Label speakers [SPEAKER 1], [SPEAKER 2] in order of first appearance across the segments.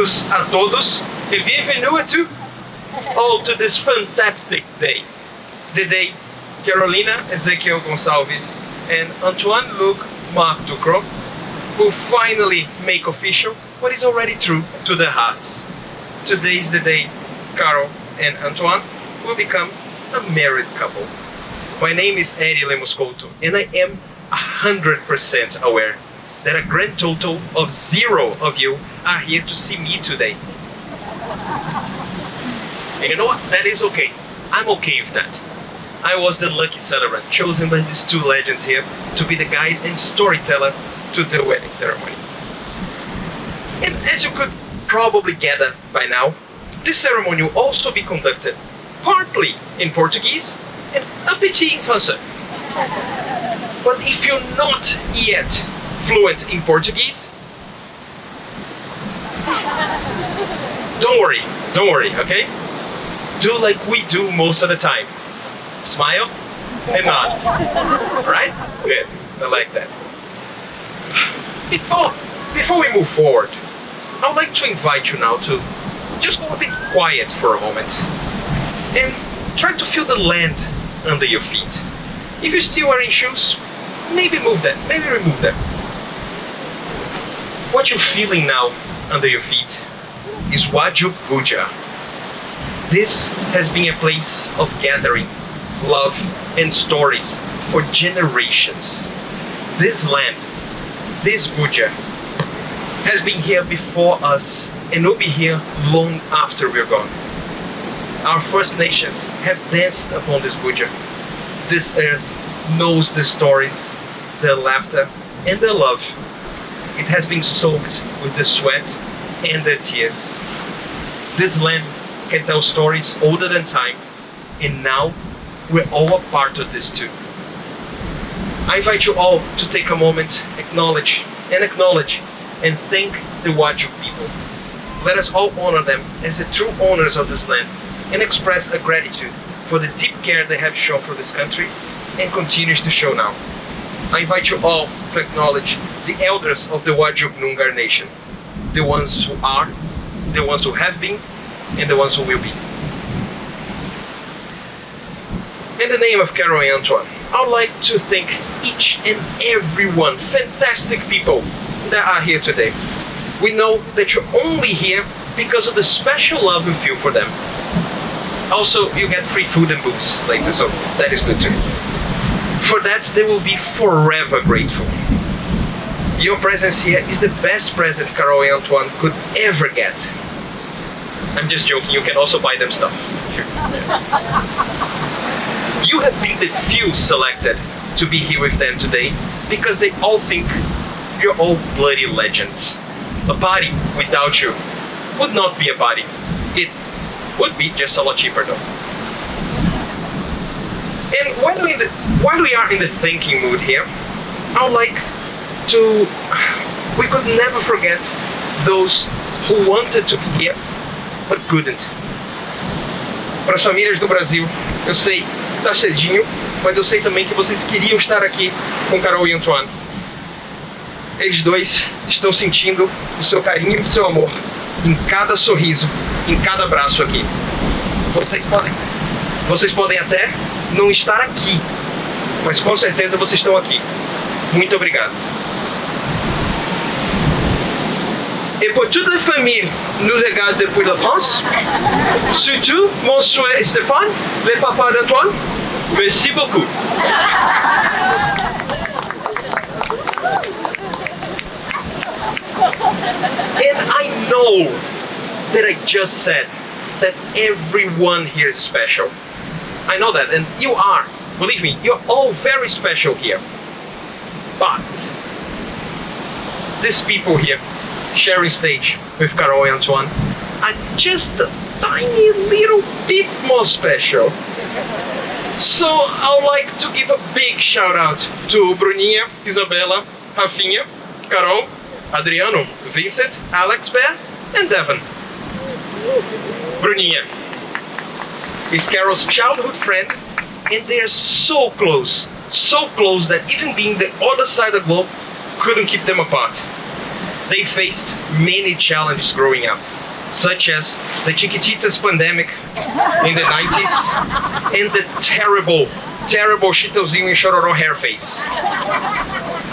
[SPEAKER 1] Bem-vindos a todos e bienvenue à tous all to this fantastic day. The day Carolina Ezequiel Gonçalves and Antoine Luc Marc Ducrot will finally make official what is already true to their hearts. Today is the day Carol and Antoine will become a married couple. My name is Eddie Lemuscolto, and I am 100% aware that a grand total of 0 of you are here to see me today. And you know what? That is okay. I'm okay with that. I was the lucky celebrant chosen by these two legends here to be the guide and storyteller to the wedding ceremony. And as you could probably gather by now, this ceremony will also be conducted partly in Portuguese and a petit in Francais. But if you're not yet fluent in Portuguese, don't worry, okay? Do like we do most of the time. Smile and nod. Alright? Good. I like that. Before we move forward, I would like to invite you now to just go a bit quiet for a moment and try to feel the land under your feet. If you're still wearing shoes, maybe move them, maybe remove them. What you're feeling now under your feet is Wajub Guja. This has been a place of gathering, love, and stories for generations. This land, this Guja, has been here before us and will be here long after we're gone. Our First Nations have danced upon this Guja. This earth knows the stories, their laughter, and their love. It has been soaked with the sweat and the tears. This land can tell stories older than time, and now we're all a part of this too. I invite you all to take a moment, acknowledge, and thank the Wajub people. Let us all honor them as the true owners of this land and express a gratitude for the deep care they have shown for this country and continues to show now. I invite you all to acknowledge the elders of the Wajub Noongar nation, the ones who are, the ones who have been, and the ones who will be. In the name of Carol and Antoine, I would like to thank each and every one, fantastic people that are here today. We know that you're only here because of the special love we feel for them. Also, you get free food and booze later, so that is good too. For that, they will be forever grateful. Your presence here is the best present Carol and Antoine could ever get. I'm just joking, you can also buy them stuff. You have been the few selected to be here with them today because they all think you're all bloody legends. A party without you would not be a party. It would be just a lot cheaper though. And while we are in the thanking mood here, I would like to... We could never forget those who wanted to be here, but couldn't. Para as famílias do Brasil, eu sei, tá cedinho, mas eu sei também que vocês queriam estar aqui com Carol e Antoine. Eles dois estão sentindo o seu carinho e o seu amor em cada sorriso, em cada abraço aqui. Vocês podem até não estar aqui, mas com certeza vocês estão aqui. Muito obrigado. Et pour toute la famille nous regarde depuis la France, surtout mon frère Stéphane, le papa d'Antoine, merci beaucoup. And I know that I just said that everyone here is special. I know that, and you are. Believe me, you're all very special here. But these people here, sharing stage with Carol and Antoine, are just a tiny little bit more special. So I would like to give a big shout out to Bruninha, Isabella, Rafinha, Carol, Adriano, Vincent, Alex Bear, and Devon. Bruninha is Carol's childhood friend, and they are so close that even being the other side of the globe couldn't keep them apart. They faced many challenges growing up, such as the Chiquititas pandemic in the 90s and the terrible Chitãozinho and Chororó hair face.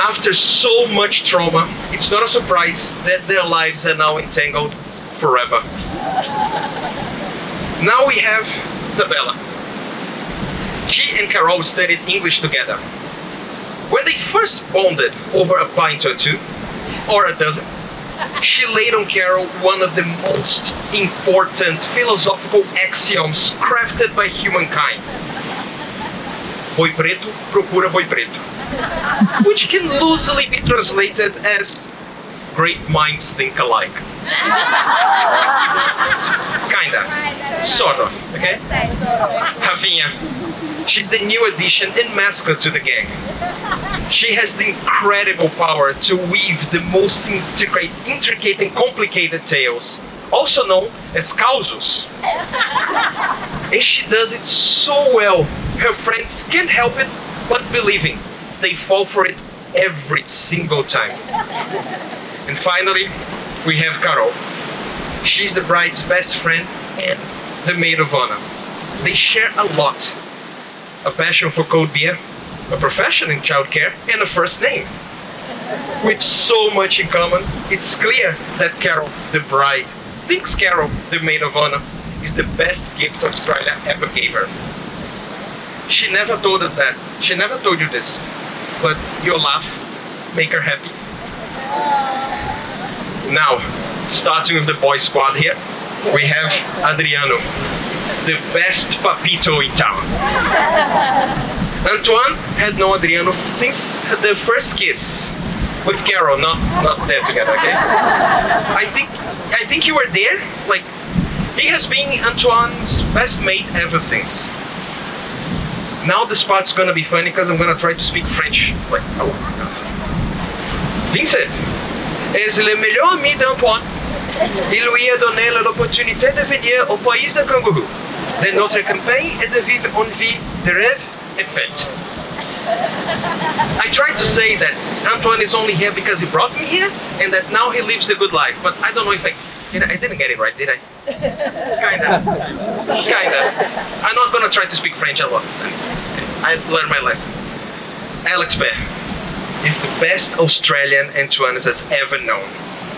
[SPEAKER 1] After so much trauma, it's not a surprise that their lives are now entangled forever. Now we have Isabella. She and Carol studied English together. When they first bonded over a pint or two, or a dozen, she laid on Carol one of the most important philosophical axioms crafted by humankind. Boi preto procura boi preto. Which can loosely be translated as great minds think alike. Kinda. Sort of, okay? Rafinha. She's the new addition and mascot to the gang. She has the incredible power to weave the most intricate and complicated tales, also known as causos. And she does it so well, her friends can't help it but believing. They fall for it every single time. And finally, we have Carol. She's the bride's best friend and the maid of honor. They share a lot. A passion for cold beer, a profession in childcare, and a first name. With so much in common, it's clear that Carol, the bride, thinks Carol, the maid of honor, is the best gift Australia ever gave her. She never told us that. She never told you this. But your laugh make her happy. Now, starting with the boy squad here, we have Adriano, the best papito in town. Antoine had known Adriano since the first kiss with Carol, not there together, okay? I think you were there. Like, he has been Antoine's best mate ever since. Now the spot's gonna be funny because I'm gonna try to speak French. Like, oh. Vincent est le meilleur ami d'Antoine. Il lui a donné l'opportunité de venir au pays de kangourou. De notre campagne est de vivre une vie de rêve et fête. I tried to say that Antoine is only here because he brought me here, and that now he lives the good life. But I don't know if I didn't get it right, did I? Kinda. I'm not gonna try to speak French a lot. I've learned my lesson. Alex Bear is the best Australian Antoine has ever known.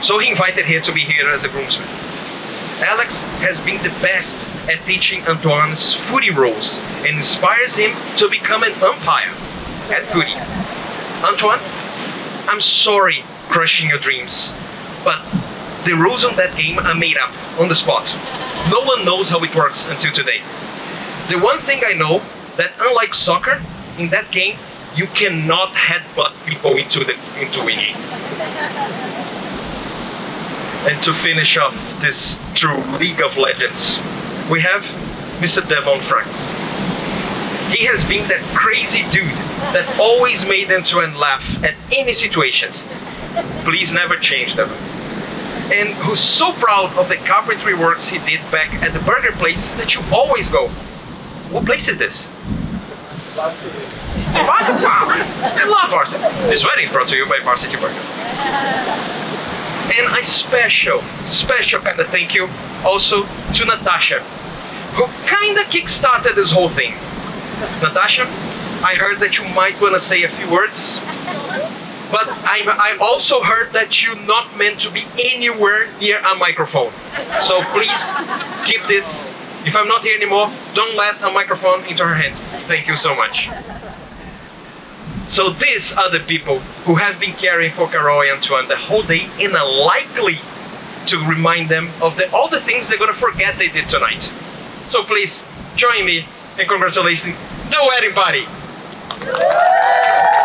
[SPEAKER 1] So he invited her to be here as a groomsman. Alex has been the best at teaching Antoine's footy rules and inspires him to become an umpire at footy. Antoine, I'm sorry crushing your dreams, but the rules on that game are made up on the spot. No one knows how it works until today. The one thing I know, that unlike soccer, in that game, you cannot headbutt people into winning. And to finish off this true League of Legends, we have Mr. Devon Franks. He has been that crazy dude that always made Antoine laugh at any situations. Please never change Devon. And who's so proud of the carpentry works he did back at the burger place that you always go. What place is this? Varsity. Varsity? Wow, I love Varsity. This wedding brought to you by Varsity Burgers. And a special kind of thank you also to Natasha, who kind of kick-started this whole thing. Natasha, I heard that you might want to say a few words, but I also heard that you're not meant to be anywhere near a microphone. So please keep this. If I'm not here anymore, don't let a microphone into her hands. Thank you so much. So these are the people who have been caring for Carol and Antoine the whole day and are likely to remind them of all the things they're going to forget they did tonight. So please, join me in congratulating the wedding party.